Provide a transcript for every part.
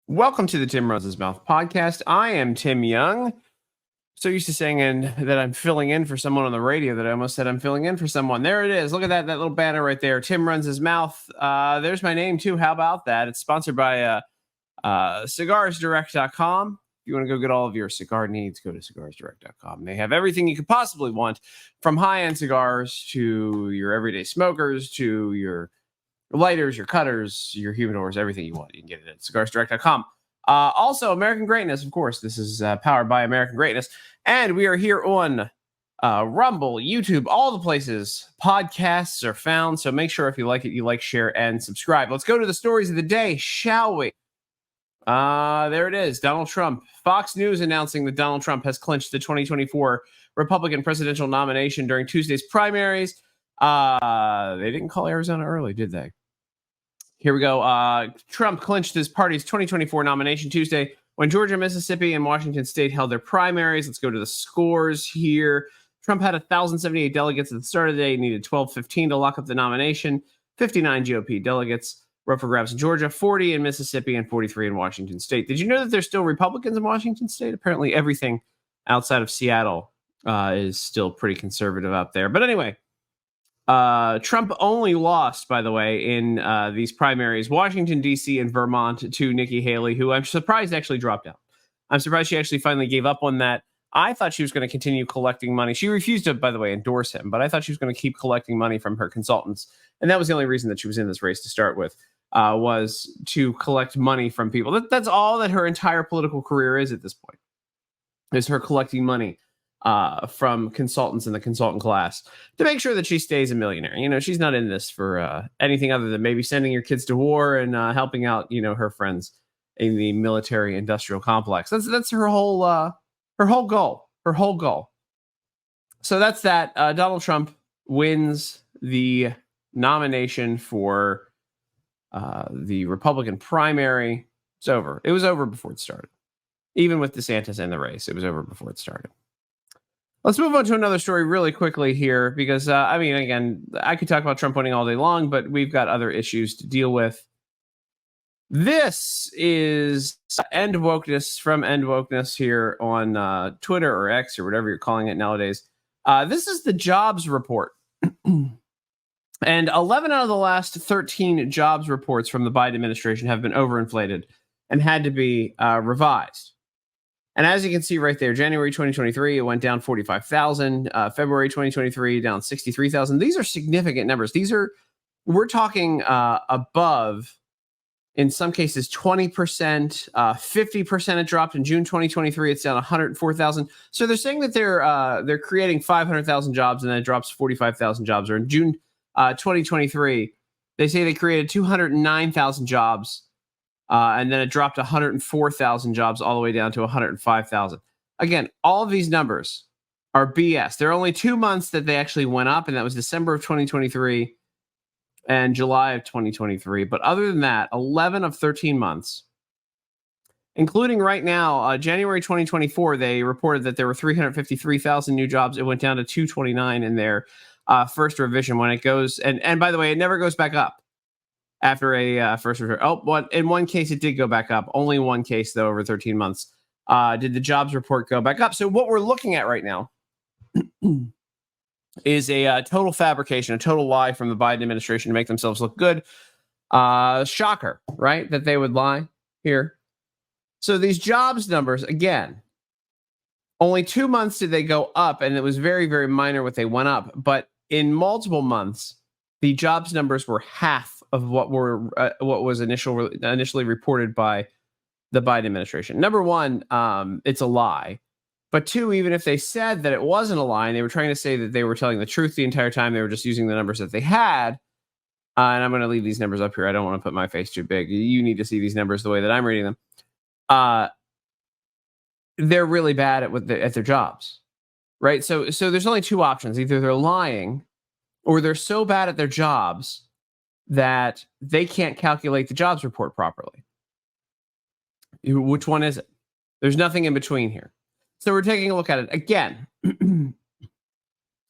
Welcome to the Tim Runs His Mouth podcast. I am Tim Young. So used to saying that I'm filling in for someone on the radio that I almost said I'm filling in for someone. There it is. Look at that little banner right there. Tim Runs His Mouth. There's my name too. How about that? It's sponsored by cigarsdirect.com. If you want to go get all of your cigar needs, go to cigarsdirect.com. They have everything you could possibly want, from high-end cigars to your everyday smokers to your lighters, your cutters, your humidors, everything you want. You can get it at cigarsdirect.com. Also, American Greatness, of course. This is powered by American Greatness. And we are here on Rumble, YouTube, all the places podcasts are found. So make sure if you like it, you like, share, and subscribe. Let's go to the stories of the day, shall we? There it is. Donald Trump. Fox News announcing that Donald Trump has clinched the 2024 Republican presidential nomination during Tuesday's primaries. They didn't call Arizona early, did they? Here we go. Trump clinched his party's 2024 nomination Tuesday when Georgia, Mississippi, and Washington State held their primaries. Let's go to the scores here. Trump had 1,078 delegates at the start of the day. He needed 1,215 to lock up the nomination. 59 GOP delegates were up for grabs in Georgia, 40 in Mississippi, and 43 in Washington State. Did you know that there's still Republicans in Washington State? Apparently everything outside of Seattle is still pretty conservative out there. But anyway, Trump only lost, by the way, in these primaries, Washington, D.C. and Vermont, to Nikki Haley, who I'm surprised actually dropped out. I'm surprised she actually finally gave up on that. I thought she was going to continue collecting money. She refused to, by the way, endorse him, but I thought she was going to keep collecting money from her consultants. And that was the only reason that she was in this race to start with, was to collect money from people. That's all that her entire political career is at this point, is her collecting money from consultants in the consultant class to make sure that she stays a millionaire. You know, she's not in this for anything other than maybe sending your kids to war and helping out, her friends in the military industrial complex. That's her whole goal. Her whole goal. So that's that. Donald Trump wins the nomination for the Republican primary. It's over. It was over before it started. Even with DeSantis in the race, it was over before it started. Let's move on to another story really quickly here, because, again, I could talk about Trump winning all day long, but we've got other issues to deal with. This is End Wokeness from End Wokeness here on Twitter or X or whatever you're calling it nowadays. This is the jobs report. And 11 out of the last 13 jobs reports from the Biden administration have been overinflated and had to be revised. And as you can see right there, January 2023, it went down 45,000. February 2023, down 63,000. These are significant numbers. We're talking above, in some cases, 20%, 50% it dropped in June 2023. It's down 104,000. So they're saying that they're creating 500,000 jobs and then it drops 45,000 jobs. Or in June 2023, they say they created 209,000 jobs. And then it dropped 104,000 jobs all the way down to 105,000. Again, all of these numbers are BS. There are only 2 months that they actually went up, and that was December of 2023 and July of 2023. But other than that, 11 of 13 months, including right now, January 2024, they reported that there were 353,000 new jobs. It went down to 229 in their first revision when it goes. And by the way, it never goes back up after a first return. In one case, it did go back up. Only one case, though, over 13 months, did the jobs report go back up. So what we're looking at right now is a total fabrication, a total lie from the Biden administration to make themselves look good. Shocker, right, that they would lie here. So these jobs numbers, again, only 2 months did they go up, and it was very, very minor what they went up. But in multiple months, the jobs numbers were half of what was initially reported by the Biden administration. Number one, it's a lie. But two, even if they said that it wasn't a lie and they were trying to say that they were telling the truth the entire time, they were just using the numbers that they had. And I'm going to leave these numbers up here. I don't want to put my face too big. You need to see these numbers the way that I'm reading them. They're really bad at their jobs, right? So there's only two options. Either they're lying or they're so bad at their jobs that they can't calculate the jobs report properly. Which one is it? There's nothing in between here. So we're taking a look at it again.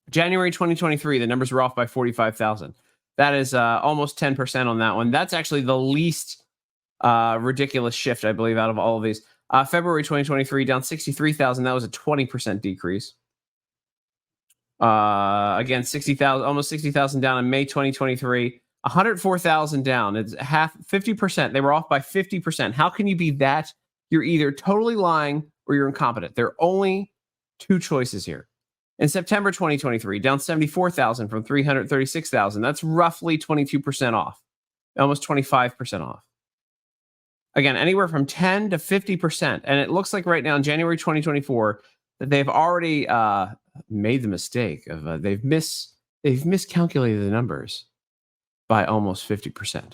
January 2023, the numbers were off by 45,000. That is almost 10% on that one. That's actually the least ridiculous shift, I believe, out of all of these. February 2023 down 63,000. That was a 20% decrease. Again, 60,000, almost 60,000 down in May 2023. 104,000 down. It's half, 50%. They were off by 50%. How can you be that? You're either totally lying or you're incompetent. There are only two choices here. In September 2023, down 74,000 from 336,000. That's roughly 22% off, almost 25% off. Again, anywhere from 10 to 50%. And it looks like right now in January 2024 that they've already made the mistake of they've miscalculated the numbers by almost 50%.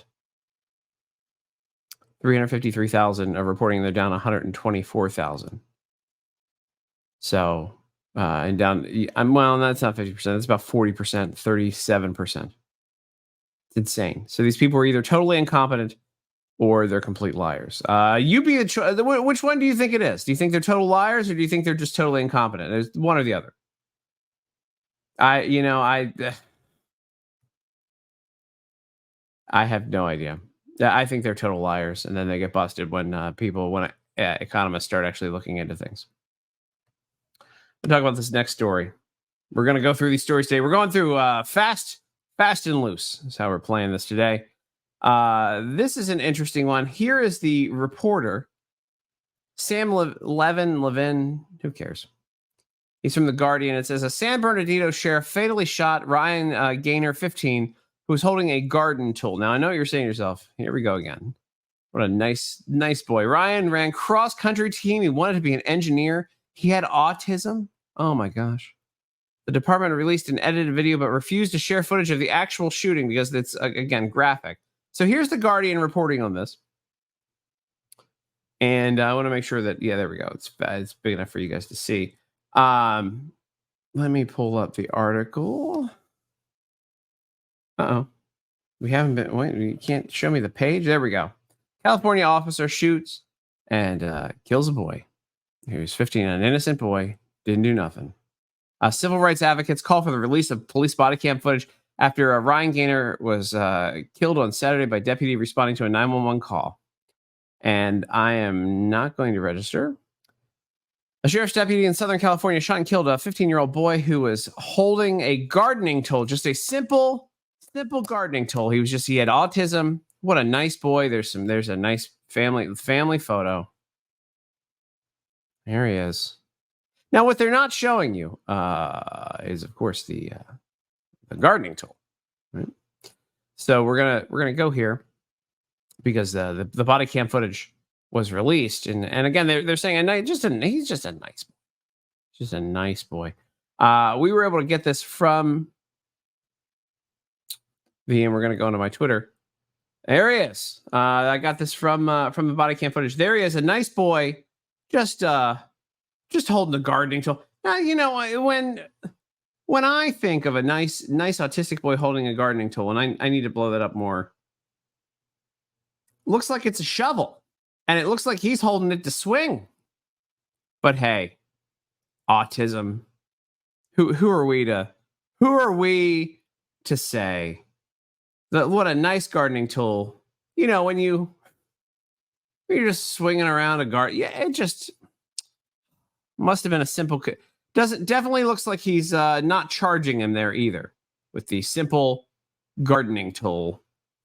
353,000 are reporting they're down 124,000. So, and down, well, that's not 50%. That's about 40%, 37%. It's insane. So these people are either totally incompetent or they're complete liars. You be the choice. Which one do you think it is? Do you think they're total liars or do you think they're just totally incompetent? There's one or the other. I have no idea. I think they're total liars, and then they get busted when economists start actually looking into things. We'll talk about this next story. We're going to go through these stories today. We're going through fast and loose. That's how we're playing this today. This is an interesting one. Here is the reporter, Sam Levin. Who cares? He's from The Guardian. It says a San Bernardino sheriff fatally shot Ryan Gaynor, 15, who was holding a garden tool. Now, I know what you're saying to yourself. Here we go again. What a nice boy. Ryan ran cross-country team. He wanted to be an engineer. He had autism. Oh, my gosh. The department released an edited video but refused to share footage of the actual shooting because it's, again, graphic. So here's The Guardian reporting on this. And I want to make sure that, yeah, there we go. It's big enough for you guys to see. Let me pull up the article. Uh-oh. We haven't been, wait, you can't show me the page. There we go. California officer shoots and kills a boy. He was 15, an innocent boy, didn't do nothing. Civil rights advocates call for the release of police body cam footage after Ryan Gaynor was killed on Saturday by deputy responding to a 911 call. And I am not going to register. A sheriff's deputy in Southern California shot and killed a 15-year-old boy who was holding a gardening tool, just a simple gardening tool. He had autism. What a nice boy. There's a nice family photo. There he is. Now, what they're not showing you is, of course, the gardening tool. Right? So we're gonna go here because the body cam footage was released, and again they're saying he's just a nice boy. We were able to get this from and we're gonna go into my Twitter. There he is. I got this from the body cam footage. There he is, a nice boy, just holding a gardening tool. Now, you know, when I think of a nice autistic boy holding a gardening tool, and I need to blow that up more, looks like it's a shovel. And it looks like he's holding it to swing. But hey, autism. Who are we to say that what a nice gardening tool, you know, when you're just swinging around a garden. Yeah, it just must have been a simple definitely looks like he's not charging him there either with the simple gardening tool.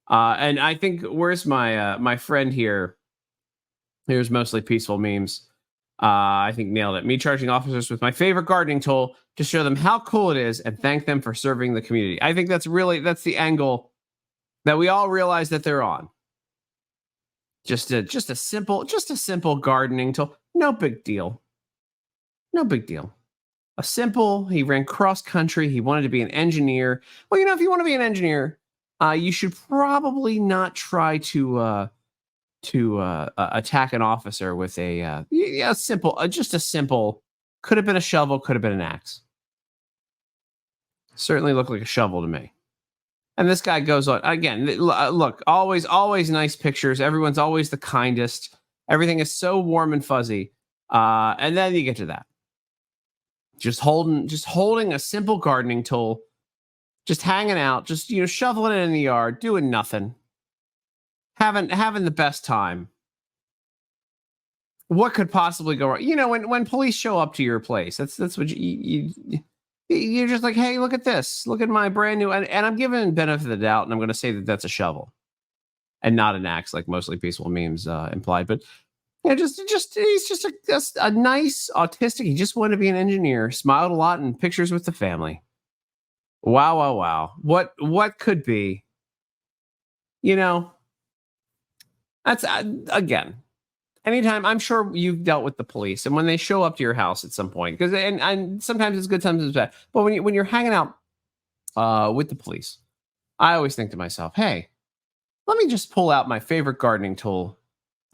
And I think where's my friend here? Here's mostly peaceful memes. I think nailed it. Me charging officers with my favorite gardening tool to show them how cool it is and thank them for serving the community. I think that's the angle that we all realize that they're on. Just a simple gardening tool. No big deal. He ran cross country. He wanted to be an engineer. Well, you know, if you want to be an engineer, you should probably not try to attack an officer with a simple. Could have been a shovel. Could have been an axe. Certainly looked like a shovel to me. And this guy goes on again. Look, always nice pictures. Everyone's always the kindest. Everything is so warm and fuzzy. And then you get to that. Just holding a simple gardening tool, just hanging out, just shoveling it in the yard, doing nothing. having the best time. What could possibly go wrong? When police show up to your place, that's what you're just like, hey, look at this. Look at my brand new, and I'm giving benefit of the doubt, and I'm going to say that that's a shovel and not an axe, like mostly peaceful memes implied. But just he's just a nice autistic. He just wanted to be an engineer. Smiled a lot in pictures with the family. Wow. What could be? That's again. Anytime, I'm sure you've dealt with the police, and when they show up to your house at some point, because and sometimes it's good, sometimes it's bad. But when you're hanging out with the police, I always think to myself, hey, let me just pull out my favorite gardening tool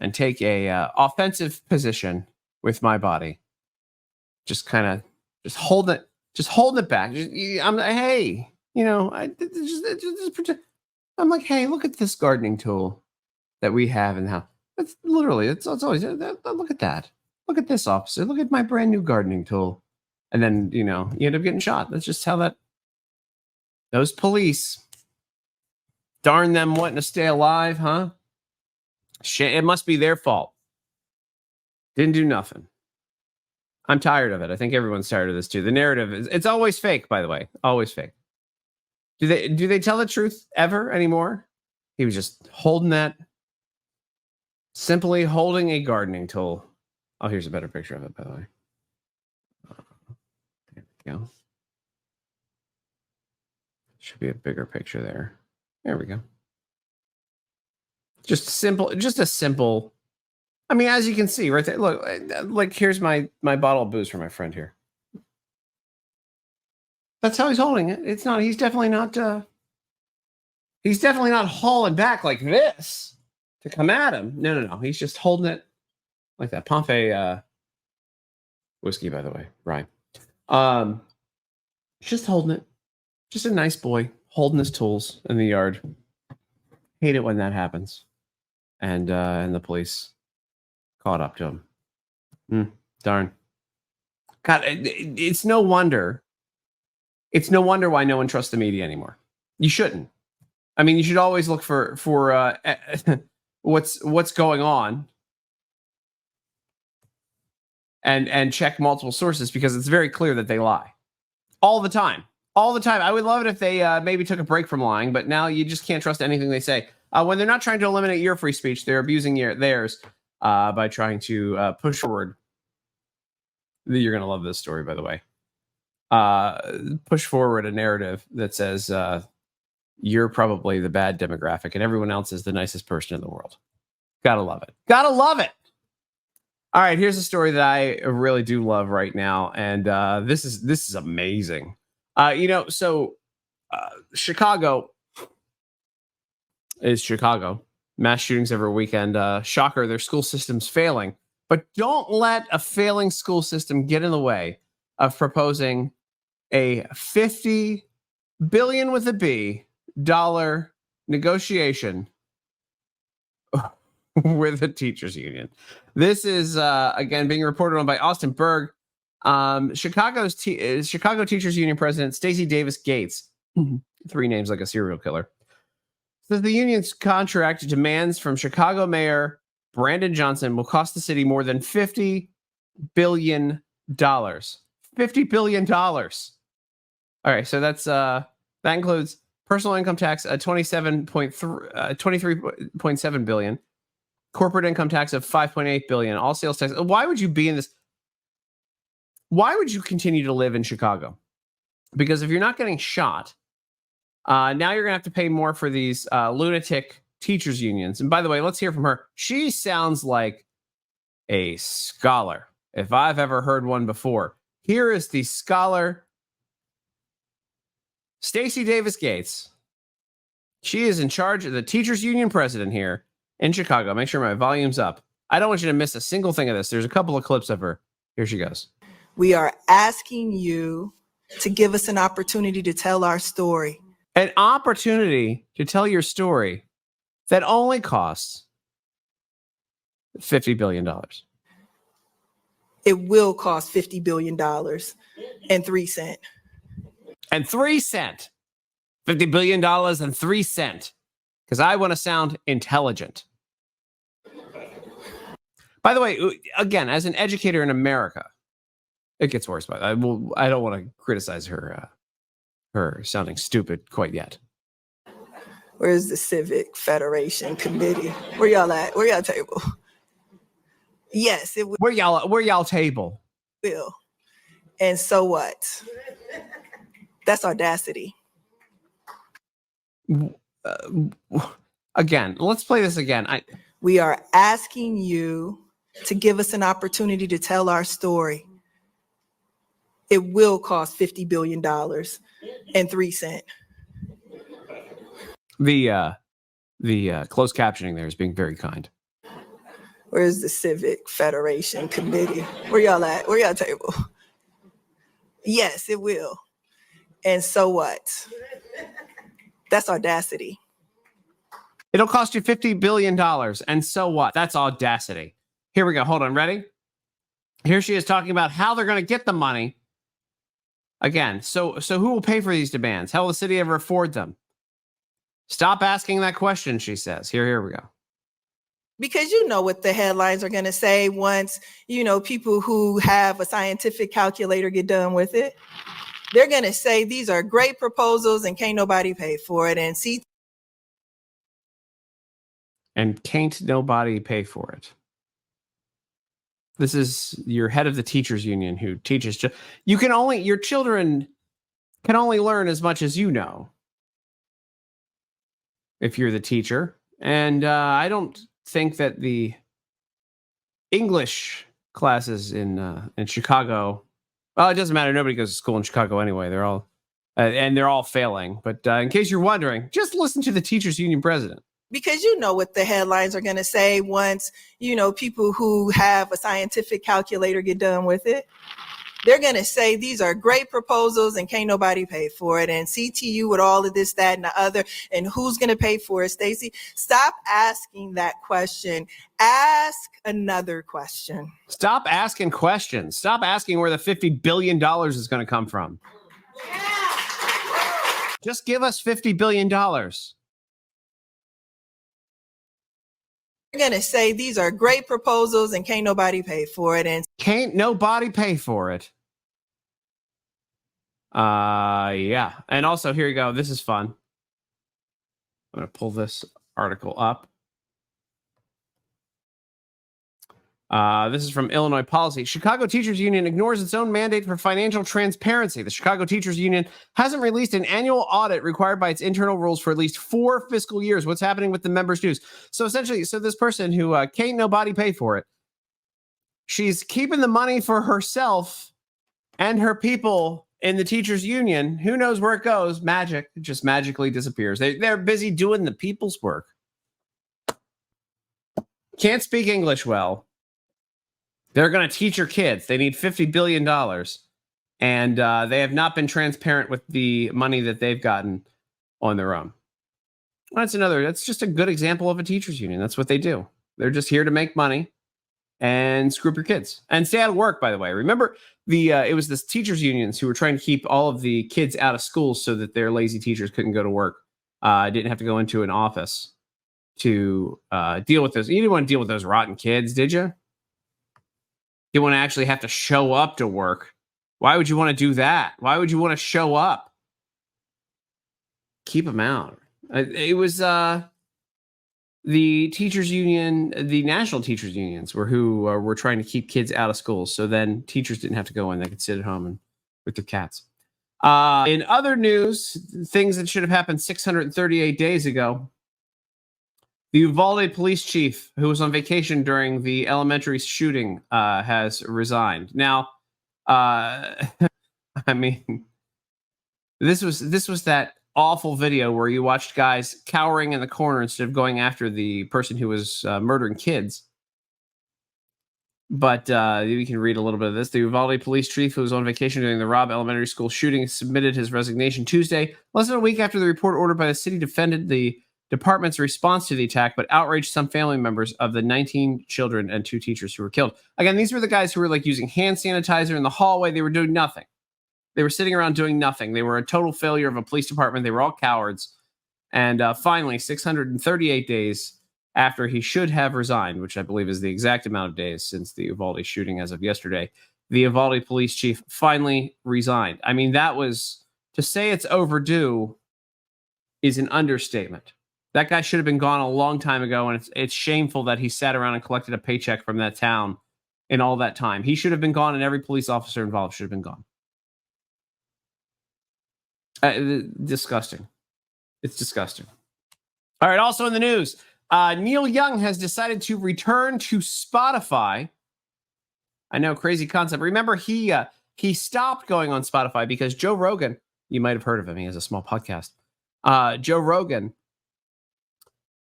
and take a offensive position with my body. Just kind of just hold it back. I'm like, hey, I'm like, hey, look at this gardening tool that we have in the house. It's literally, it's always, look at that. Look at this, officer. Look at my brand new gardening tool. And then, you end up getting shot. That's just how those police, darn them wanting to stay alive, huh? Shit, it must be their fault. Didn't do nothing. I'm tired of it. I think everyone's tired of this too. The narrative it's always fake, by the way. Always fake. Do they tell the truth ever anymore? He was just simply holding a gardening tool. Oh, here's a better picture of it, by the way. There we go. Should be a bigger picture there. There we go. Just a simple. I mean, as you can see right there. Look, like here's my bottle of booze for my friend here. That's how he's holding it. It's not. He's definitely not. He's definitely not hauling back like this to come at him. No. He's just holding it like that. Pompeii whiskey, by the way, rye. Just holding it. Just a nice boy holding his tools in the yard. Hate it when that happens. And the police caught up to him. Darn. God, it's no wonder. It's no wonder why no one trusts the media anymore. You shouldn't. I mean, you should always look for what's going on and check multiple sources, because it's very clear that they lie all the time. I would love it if they maybe took a break from lying, but now you just can't trust anything they say. When they're not trying to eliminate your free speech, they're abusing theirs by trying to push forward. You're going to love this story, by the way. Push forward a narrative that says you're probably the bad demographic and everyone else is the nicest person in the world. Gotta love it. All right, here's a story that I really do love right now, and this is amazing. Chicago is Chicago. Mass shootings every weekend. Shocker, their school system's failing. But don't let a failing school system get in the way of proposing a $50 billion with a B dollar negotiation with the teachers union. This is again being reported on by Austin Berg. Chicago Teachers Union President Stacey Davis Gates, 3 names like a serial killer, says the union's contract demands from Chicago Mayor Brandon Johnson will cost the city more than $50 billion. $50 billion. All right, so that's that includes personal income tax at 23.7 billion, corporate income tax of 5.8 billion, all sales tax. Why would you be in this? Why would you continue to live in Chicago? Because if you're not getting shot, now you're gonna have to pay more for these lunatic teachers unions. And by the way, let's hear from her. She sounds like a scholar, if I've ever heard one before. Here is the scholar, Stacey Davis Gates. She is in charge of the teachers union president here in Chicago. Make sure my volume's up. I don't want you to miss a single thing of this. There's a couple of clips of her. Here she goes. We are asking you to give us an opportunity to tell our story. An opportunity to tell your story that only costs $50 billion. It will cost $50 billion and 3 cents. And 3 cents. $50 billion and 3 cents. because I want to sound intelligent. By the way, again, as an educator in America, it gets worse. But I don't want to criticize her sounding stupid quite yet. Where's the Civic Federation Committee? Where y'all at? Where y'all table? Yes, it Where y'all table? will. And so what? That's audacity. Again, let's play this again. We are asking you to give us an opportunity to tell our story. It will cost $50 billion and 3 cents. The closed captioning there is being very kind. Where's the Civic Federation Committee? Where y'all at? Where y'all table? Yes, it will. And so what? That's audacity. It'll cost you $50 billion. And so what? That's audacity. Here we go. Hold on. Ready? Here she is talking about how they're going to get the money. Again, so who will pay for these demands? How will the city ever afford them? Stop asking that question, she says. Here we go. Because you know what the headlines are going to say once, people who have a scientific calculator get done with it. They're going to say these are great proposals and can't nobody pay for it. And can't nobody pay for it. This is your head of the teachers union who teaches. Your children can only learn as much as you know. If you're the teacher. And I don't think that the English classes in Chicago, well, it doesn't matter. Nobody goes to school in Chicago anyway. They're all failing. But in case you're wondering, just listen to the teachers union president. Because you know what the headlines are going to say once, people who have a scientific calculator get done with it. They're going to say these are great proposals and can't nobody pay for it. And CTU with all of this, that, and the other. And who's going to pay for it, Stacey? Stop asking that question. Ask another question. Stop asking questions. Stop asking where the $50 billion is going to come from. Just give us $50 billion. They're going to say these are great proposals and can't nobody pay for it. And can't nobody pay for it. Yeah. And also, here you go. This is fun. I'm going to pull this article up. This is from Illinois Policy. Chicago Teachers Union ignores its own mandate for financial transparency. The Chicago Teachers Union hasn't released an annual audit required by its internal rules for at least 4 fiscal years. What's happening with the members' dues? So essentially, this person who can't nobody pay for it, she's keeping the money for herself and her people in the teachers union. Who knows where it goes? Magic. It just magically disappears. They're busy doing the people's work. Can't speak English well. They're going to teach your kids. They need $50 billion. And they have not been transparent with the money that they've gotten on their own. That's just a good example of a teachers union. That's what they do. They're just here to make money and screw up your kids and stay out of work, by the way. Remember, it was the teachers unions who were trying to keep all of the kids out of school so that their lazy teachers couldn't go to work. Didn't have to go into an office to deal with those. You didn't want to deal with those rotten kids, did you? You want to actually have to show up to work. Why would you want to do that? Why would you want to show up? Keep them out. It was the teachers union, the national teachers unions were trying to keep kids out of school. So then teachers didn't have to go in. They could sit at home and with their cats. In other news, things that should have happened 638 days ago, the Uvalde police chief, who was on vacation during the elementary shooting, has resigned. Now, I mean, this was that awful video where you watched guys cowering in the corner instead of going after the person who was murdering kids. But you can read a little bit of this. The Uvalde police chief, who was on vacation during the Robb Elementary School shooting, submitted his resignation Tuesday, less than a week after the report ordered by the city defended the department's response to the attack, but outraged some family members of the 19 children and 2 teachers who were killed. Again, these were the guys who were like using hand sanitizer in the hallway. They were doing nothing. They were sitting around doing nothing. They were a total failure of a police department. They were all cowards. And finally, 638 days after he should have resigned, which I believe is the exact amount of days since the Uvalde shooting as of yesterday, the Uvalde police chief finally resigned. I mean, that was, to say it's overdue is an understatement. That guy should have been gone a long time ago, and it's shameful that he sat around and collected a paycheck from that town in all that time. He should have been gone, and every police officer involved should have been gone. Disgusting. It's disgusting. All right, also in the news, Neil Young has decided to return to Spotify. I know, crazy concept. Remember, he stopped going on Spotify because Joe Rogan, you might have heard of him. He has a small podcast. Joe Rogan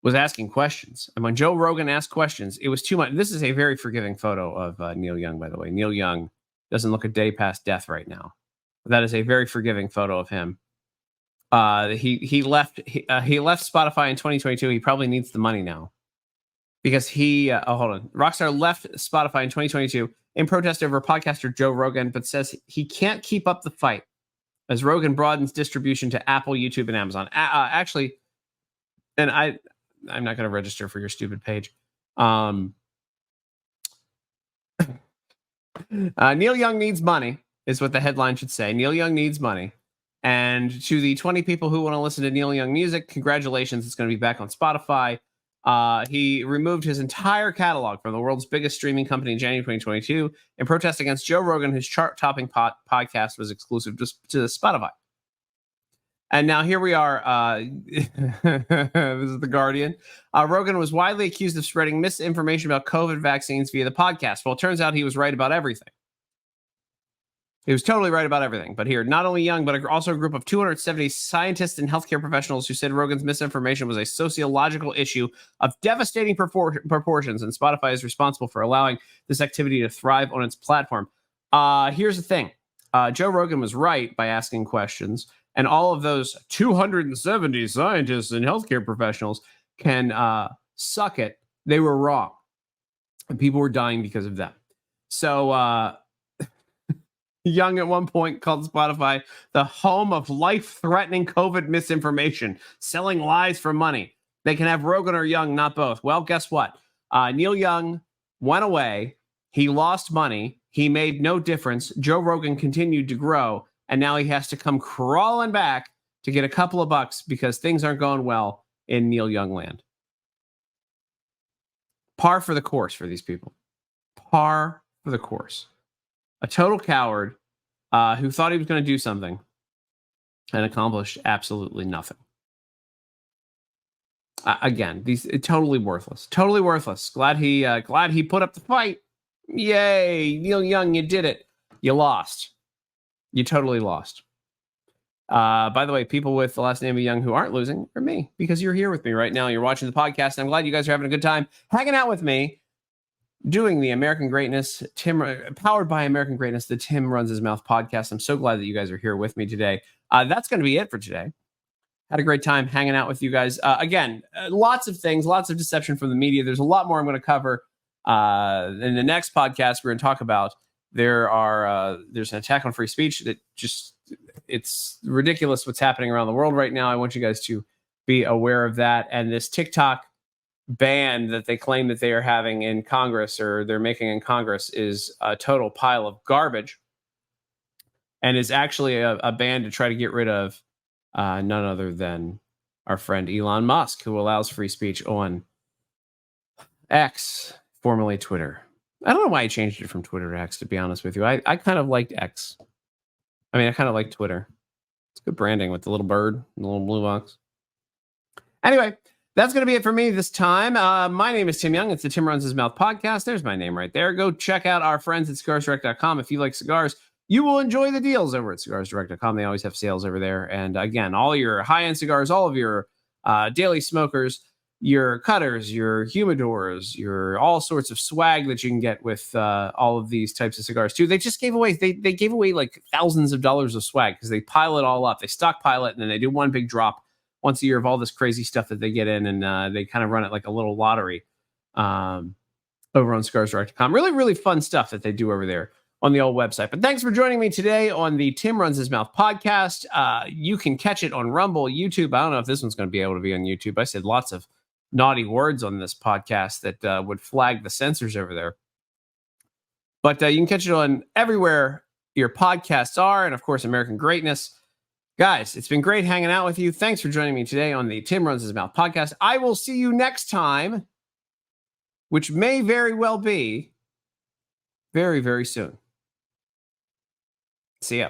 was asking questions. And when Joe Rogan asked questions, it was too much. This is a very forgiving photo of Neil Young, by the way. Neil Young doesn't look a day past death right now. That is a very forgiving photo of him. He left Spotify in 2022. He probably needs the money now because Rockstar left Spotify in 2022 in protest over podcaster Joe Rogan, but says he can't keep up the fight as Rogan broadens distribution to Apple, YouTube, and Amazon. Actually, and I'm not going to register for your stupid page. Neil Young needs money is what the headline should say. Neil Young needs money. And to the 20 people who want to listen to Neil Young music, congratulations. It's going to be back on Spotify. He removed his entire catalog from the world's biggest streaming company in January 2022 in protest against Joe Rogan, whose chart-topping podcast was exclusive to Spotify. And now here we are. This is The Guardian. Rogan was widely accused of spreading misinformation about COVID vaccines via the podcast. Well, it turns out he was right about everything. He was totally right about everything. But here, not only Young, but also a group of 270 scientists and healthcare professionals who said Rogan's misinformation was a sociological issue of devastating proportions, and Spotify is responsible for allowing this activity to thrive on its platform. Here's the thing. Joe Rogan was right by asking questions, and all of those 270 scientists and healthcare professionals can suck it. They were wrong. And people were dying because of them. So, Young at one point called Spotify the home of life-threatening COVID misinformation, selling lies for money. They can have Rogan or Young, not both. Well, guess what? Neil Young went away. He lost money. He made no difference. Joe Rogan continued to grow, and now he has to come crawling back to get a couple of bucks because things aren't going well in Neil Young land. Par for the course for these people. Par for the course. A total coward who thought he was going to do something and accomplished absolutely nothing. Again, these totally worthless. Totally worthless. Glad he put up the fight. Yay, Neil Young, you did it. You lost. You totally lost. By the way, people with the last name of Young who aren't losing are me, because you're here with me right now. You're watching the podcast. And I'm glad you guys are having a good time hanging out with me. Doing the American Greatness, powered by American Greatness, the Tim Runs His Mouth podcast. I'm so glad that you guys are here with me today. That's going to be it for today. Had a great time hanging out with you guys. Again, lots of things, lots of deception from the media. There's a lot more I'm going to cover in the next podcast. We're going to talk about there's an attack on free speech that it's ridiculous what's happening around the world right now. I want you guys to be aware of that. And this TikTok ban that they claim that they are having in Congress, or they're making in Congress, is a total pile of garbage, and is actually a ban to try to get rid of none other than our friend Elon Musk, who allows free speech on X, formerly Twitter. I don't know why I changed it from Twitter to X, to be honest with you. I kind of liked X. I mean, I kind of like Twitter. It's good branding with the little bird and the little blue box. Anyway, that's going to be it for me this time. My name is Tim Young. It's the Tim Runs His Mouth podcast. There's my name right there. Go check out our friends at cigarsdirect.com. If you like cigars, you will enjoy the deals over at cigarsdirect.com. They always have sales over there. And again, all your high-end cigars, all of your daily smokers, your cutters, your humidors, your all sorts of swag that you can get with all of these types of cigars too. They just gave away, they gave away like thousands of dollars of swag because they pile it all up. They stockpile it, and then they do one big drop once a year of all this crazy stuff that they get in, and they kind of run it like a little lottery over on cigarsdirect.com. Really, really fun stuff that they do over there on the old website. But thanks for joining me today on the Tim Runs His Mouth podcast. You can catch it on Rumble, YouTube. I don't know if this one's going to be able to be on YouTube. I said lots of naughty words on this podcast that would flag the censors over there. But you can catch it on everywhere your podcasts are, and of course, American Greatness. Guys, it's been great hanging out with you. Thanks for joining me today on the Tim Runs His Mouth podcast. I will see you next time, which may very well be very, very soon. See ya.